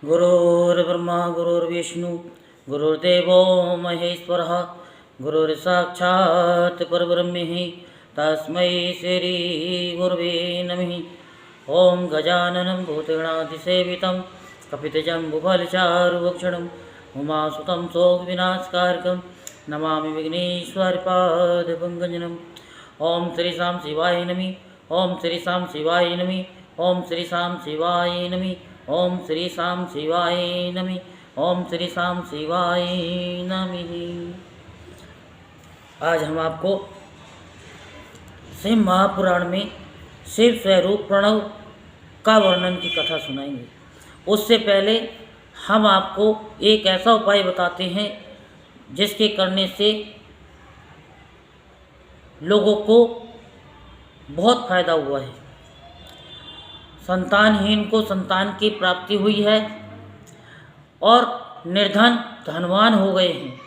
गुरुर्ब्रह्मा गुरुर्विष्णु गुरुर्देवो महेश्वरः गुरुर्साक्षात् परब्रह्म तस्मै श्री गुरुवे नमः। ओं गजाननं भूतगणाधिसेवितं कपितजम्बुफलचारुभक्षणं उमासुतं शोकविनाशकारकं नमामि विघ्नेश्वरपादपङ्कजम्। ओं श्री सां शिवाय नमः। ओं श्री सां शिवाय नमः। ओं श्री सां शिवाय नमः। ओम श्री सां शिवाय नमः। ओम श्री सां शिवाय नमः। आज हम आपको शिव महापुराण में शिव स्वरूप प्रणव का वर्णन की कथा सुनाएंगे। उससे पहले हम आपको एक ऐसा उपाय बताते हैं जिसके करने से लोगों को बहुत फायदा हुआ है। संतानहीन को संतान की प्राप्ति हुई है और निर्धन धनवान हो गए हैं,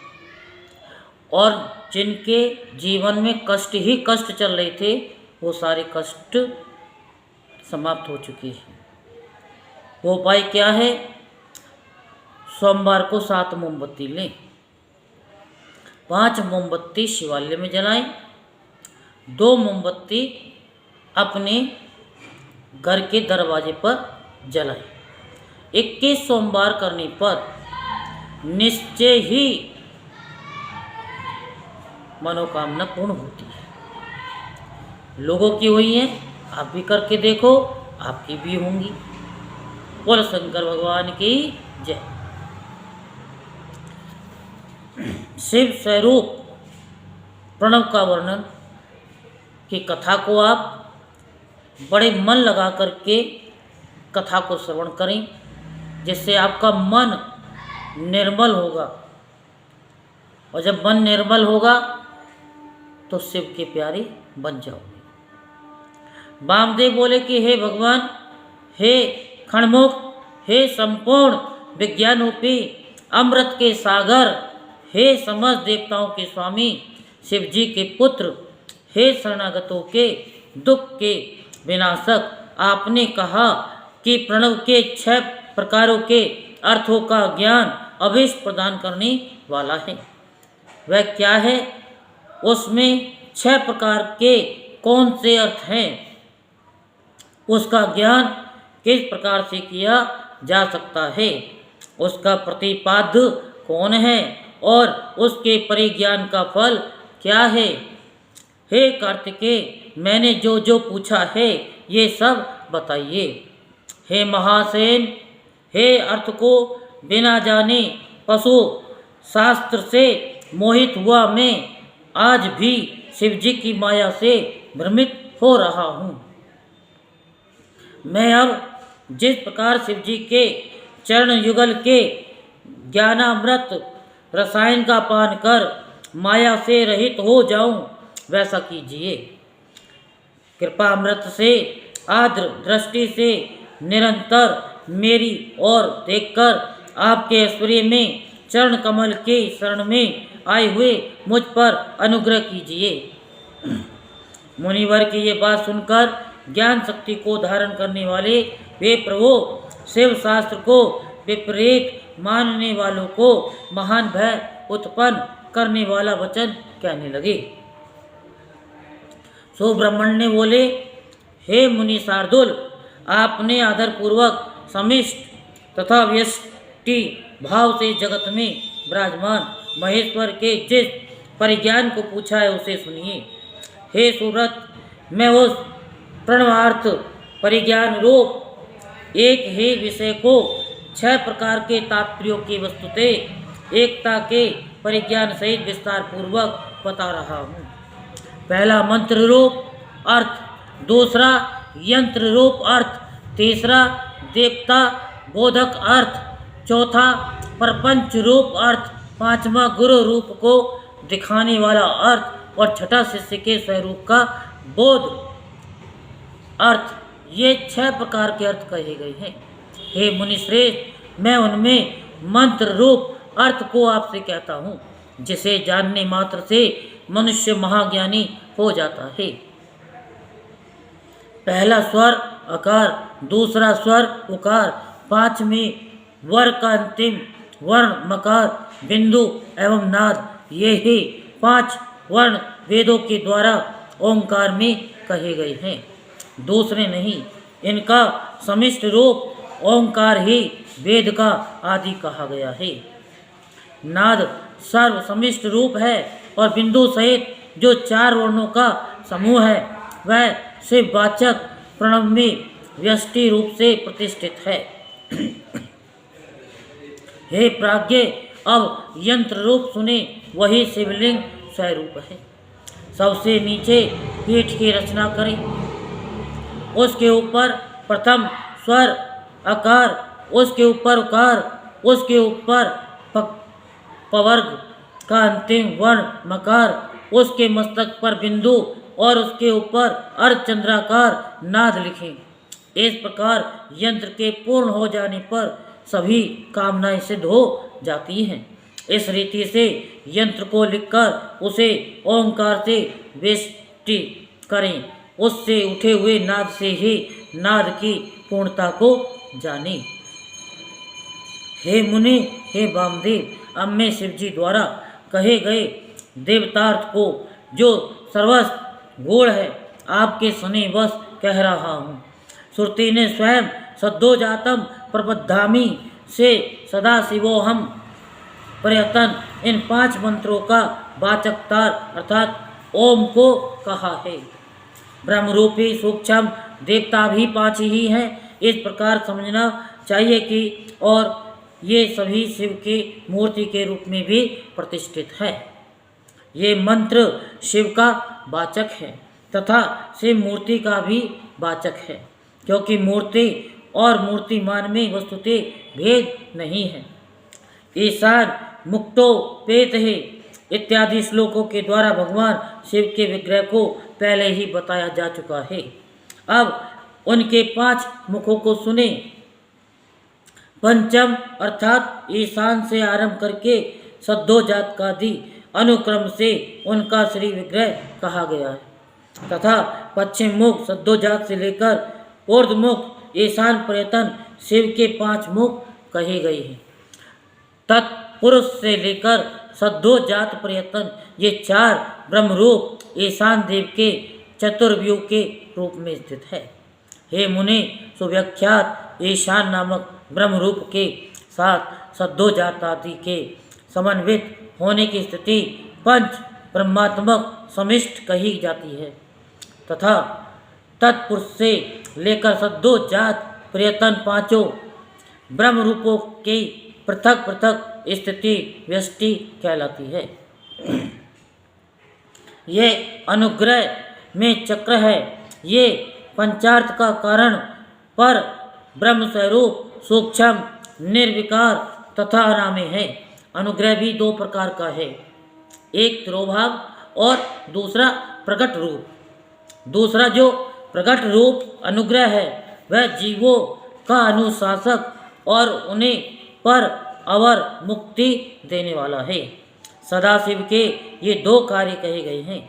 और जिनके जीवन में कष्ट ही कष्ट चल रहे थे वो सारे कष्ट समाप्त हो चुके हैं। वो उपाय क्या है? सोमवार को 7 मोमबत्ती लें, 5 मोमबत्ती शिवालय में जलाएं, 2 मोमबत्ती अपने घर के दरवाजे पर जलाएं। 21 सोमवार करने पर निश्चय ही मनोकामना पूर्ण होती है। लोगों की हुई है, आप भी करके देखो, आपकी भी होंगी। बोल शंकर भगवान की जय। शिव स्वरूप प्रणव का वर्णन की कथा को आप बड़े मन लगा करके कथा को श्रवण करें, जिससे आपका मन निर्मल होगा, और जब मन निर्मल होगा तो शिव के प्यारे बन जाओगे। वामदेव बोले कि हे भगवान, हे खणमुख, हे संपूर्ण विज्ञानरूपी अमृत के सागर, हे समस्त देवताओं के स्वामी शिव जी के पुत्र, हे शरणागतों के दुख के विनाशक, आपने कहा कि प्रणव के 6 प्रकारों के अर्थों का ज्ञान अभीष्ट प्रदान करने वाला है। वह क्या है? उसमें 6 प्रकार के कौन से अर्थ हैं? उसका ज्ञान किस प्रकार से किया जा सकता है? उसका प्रतिपाद्य कौन है और उसके परिज्ञान का फल क्या है? हे कार्तिकेय, मैंने जो जो पूछा है ये सब बताइए। हे महासेन, हे अर्थ को बिना जाने पशु शास्त्र से मोहित हुआ मैं आज भी शिवजी की माया से भ्रमित हो रहा हूँ। मैं अब जिस प्रकार शिवजी के चरण युगल के ज्ञानामृत रसायन का पान कर माया से रहित हो जाऊं, वैसा कीजिए। कृपा अमृत से आर्द्र दृष्टि से निरंतर मेरी ओर देखकर आपके ऐश्वर्य में चरण कमल के शरण में आए हुए मुझ पर अनुग्रह कीजिए। मुनिवर की ये बात सुनकर ज्ञान शक्ति को धारण करने वाले वे प्रभु शिव शास्त्र को विपरीत मानने वालों को महान भय उत्पन्न करने वाला वचन कहने लगे। सुब्रह्मण्य बोले, हे मुनि शार्दुल, आपने आदरपूर्वक समिष्ट तथा व्यष्टि भाव से जगत में विराजमान महेश्वर के जिस परिज्ञान को पूछा है उसे सुनिए। हे सुरत, मैं उस प्रणवार्थ परिज्ञान रूप एक ही विषय को 6 प्रकार के तात्पर्यों की वस्तुते एकता के परिज्ञान सहित विस्तार पूर्वक बता रहा हूँ। पहला मंत्र रूप अर्थ, दूसरा यंत्र रूप अर्थ, तीसरा देवता बोधक अर्थ, चौथा प्रपंच रूप अर्थ, 5वां गुरु रूप को दिखाने वाला अर्थ, और 6ठा शिष्य के स्वरूप का बोध अर्थ। ये 6 प्रकार के अर्थ कहे गए हैं। हे मुनिश्रेष्ठ, मैं उनमें मंत्र रूप अर्थ को आपसे कहता हूँ, जिसे जानने मात्र से मनुष्य महाज्ञानी हो जाता है। पहला स्वर अकार, दूसरा स्वर उकार, 5वें वर का अंतिम वर्ण मकार, बिंदु एवं नाद, ये ही 5 वर्ण वेदों के द्वारा ओंकार में कहे गए हैं, दूसरे नहीं। इनका समिष्ट रूप ओंकार ही वेद का आदि कहा गया है। नाद सर्व समिष्ट रूप है और बिंदु सहित जो 4 वर्णों का समूह है वह शिववाचक प्रणव में व्यष्टि रूप से प्रतिष्ठित है। हे प्राज्ञ, अब यंत्र रूप सुने, वही शिवलिंग स्वरूप है। सबसे नीचे पीठ की रचना करें, उसके ऊपर प्रथम स्वर अकार, उसके ऊपर उकार, उसके ऊपर पवर्ग का अंतिम वर्ण मकार, उसके मस्तक पर बिंदु और उसके ऊपर अर्धचंद्राकार नाद लिखें। इस प्रकार यंत्र के पूर्ण हो जाने पर सभी कामनाएं सिद्ध हो जाती हैं। इस रीति से यंत्र को लिखकर उसे ओंकार से वेष्टि करें, उससे उठे हुए नाद से ही नाद की पूर्णता को जाने। हे मुनि, हे वामदेव, अब मैं शिवजी द्वारा कहे गए देवतार्थ को, जो सर्वस्व गूढ़ है, आपके सुने बस कह रहा हूँ। श्रुति ने स्वयं सद्योजातम प्रबद्धामि से सदाशिवोहम प्रयतन इन 5 मंत्रों का वाचकतार अर्थात ओम को कहा है। ब्रह्मरूपी सूक्ष्म देवता भी 5 ही हैं, इस प्रकार समझना चाहिए कि और ये सभी शिव की मूर्ति के रूप में भी प्रतिष्ठित है। ये मंत्र शिव का वाचक है तथा शिव मूर्ति का भी वाचक है, क्योंकि मूर्ति और मूर्तिमान में वस्तुतः भेद नहीं है। ईशान मुक्तो पेत है इत्यादि श्लोकों के द्वारा भगवान शिव के विग्रह को पहले ही बताया जा चुका है। अब उनके 5 मुखों को सुने। पंचम अर्थात ईशान से आरंभ करके सद्योजात का आदि अनुक्रम से उनका श्री विग्रह कहा गया है तथा पश्चिम मुख सद्योजात से लेकर ऊर्ध्वमुख ईशान पर्यटन शिव के 5 मुख कहे गए हैं। तत्पुरुष से लेकर सद्योजात पर्यटन ये 4 ब्रह्मरूप ईशान देव के चतुर्व्यूह के रूप में स्थित है। हे मुनि, सुव्याख्यात ईशान नामक ब्रह्मरूप के साथ सद्योजात आदि के समन्वित होने की स्थिति पंच ब्रह्मात्मक समिष्ट कही जाती है तथा तत्पुरुष से लेकर सद्योजात पर्यटन 5 ब्रह्मरूपों की पृथक पृथक स्थिति व्यष्टि कहलाती है। ये अनुग्रह में चक्र है। ये पंचार्थ का कारण पर ब्रह्म स्वरूप सूक्ष्म निर्विकार तथा अनामय है। अनुग्रह भी 2 प्रकार का है, एक तिरोभाव और दूसरा प्रकट रूप। दूसरा जो प्रकट रूप अनुग्रह है वह जीवों का अनुशासक और उन्हें पर अवर मुक्ति देने वाला है। सदाशिव के ये 2 कार्य कहे गए हैं।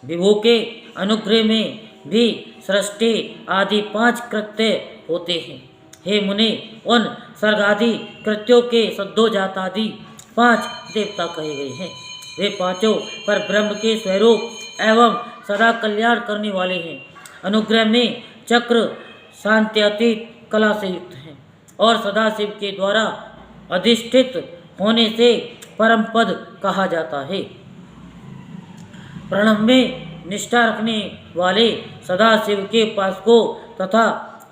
विभु के अनुग्रह में भी सृष्टि आदि 5 कृत्य होते हैं। हे मुनि, उन सर्गादि कृत्यों के सद्योजात आदि 5 देवता कहे गए हैं। वे 5 पर ब्रह्म के स्वरूप एवं सदा कल्याण करने वाले हैं। अनुग्रह में चक्र शांत्यातीत कला से युक्त हैं और सदाशिव के द्वारा अधिष्ठित होने से परम पद कहा जाता है। प्रणव में निष्ठा रखने वाले सदाशिव के उपासकों तथा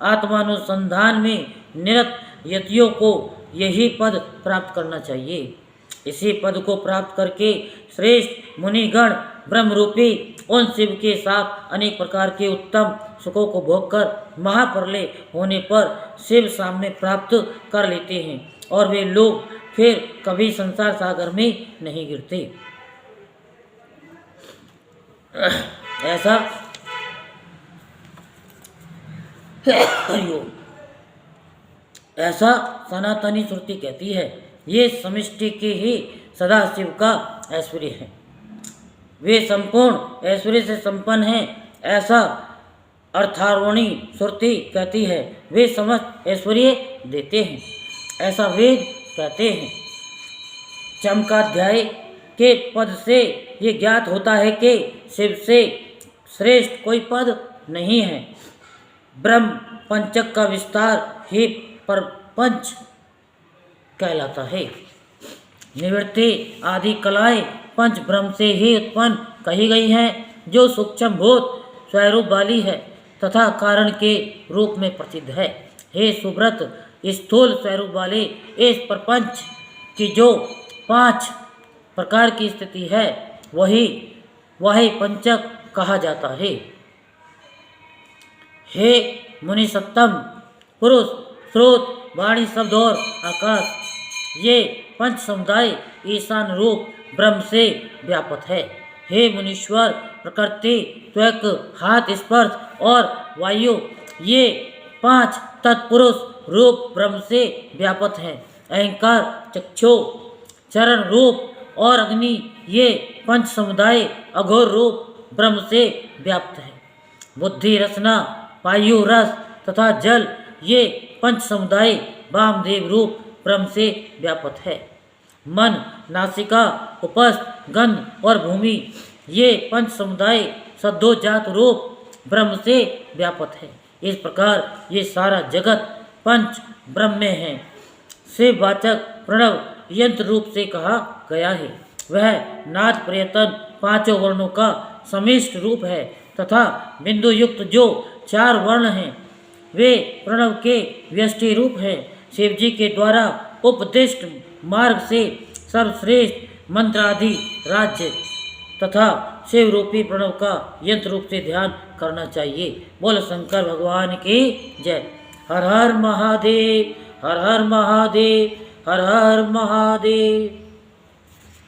आत्मानुसंधान में निरत यतियों को यही पद प्राप्त करना चाहिए। इसी पद को प्राप्त करके श्रेष्ठ मुनिगण ब्रह्मरूपी उन शिव के साथ अनेक प्रकार के उत्तम सुखों को भोग कर महाप्रलय होने पर शिव साम्य प्राप्त कर लेते हैं और वे लोग फिर कभी संसार सागर में नहीं गिरते। ऐसा सनातनी श्रुति कहती है। ये समिष्टि के ही सदाशिव का ऐश्वर्य है। वे संपूर्ण ऐश्वर्य से संपन्न हैं, ऐसा अर्थारोणी श्रुति कहती है। वे समस्त ऐश्वर्य देते हैं, ऐसा वेद कहते हैं। चमकाध्याय के पद से ये ज्ञात होता है कि शिव से श्रेष्ठ कोई पद नहीं है। ब्रह्म पंचक का विस्तार ही प्रपंच कहलाता है। निवृत्ति आदि कलाएं पंच ब्रह्म से ही उत्पन्न कही गई हैं, जो सूक्ष्म भूत स्वरूप वाली है तथा कारण के रूप में प्रसिद्ध है। हे सुब्रत, स्थूल स्वरूप वाले इस प्रपंच की जो 5 प्रकार की स्थिति है वही पंचक कहा जाता है। हे मुनिसत्तम, पुरुष, स्रोत, वाणी, शब्द और आकाश, ये पंच समुदाय ईशान रूप ब्रह्म से व्यापक है। हे मुनीश्वर, प्रकृति, त्वक, हाथ, स्पर्श और वायु, ये 5 तत्पुरुष रूप ब्रह्म से व्यापक है। अहंकार, चक्षु, चरण रूप और अग्नि, ये पंच समुदाय अघोर रूप ब्रह्म से व्याप्त है। बुद्धि, रसना, वायु, रस तथा जल, ये पंच समुदाय वामदेव रूप ब्रह्म से व्यापक है। मन, नासिका, उपस्थ, गंध और भूमि, ये पंच समुदाय सद्योजात रूप ब्रह्म से व्यापक है। इस प्रकार ये सारा जगत पंच ब्रह्म में है। शिववाचक प्रणव यंत्र रूप से कहा गया है। वह नाद प्रयतन 5 वर्णों का समिष्ट रूप है तथा बिंदु युक्त जो 4 वर्ण हैं वे प्रणव के व्यष्टि रूप हैं। शिव जी के द्वारा उपदिष्ट मार्ग से सर्वश्रेष्ठ मंत्र आदि राज्य तथा शिव रूपी प्रणव का यंत्र रूप से ध्यान करना चाहिए। बोल शंकर भगवान की जय। हर हर महादेव, हर हर महादेव, हर हर महादेव।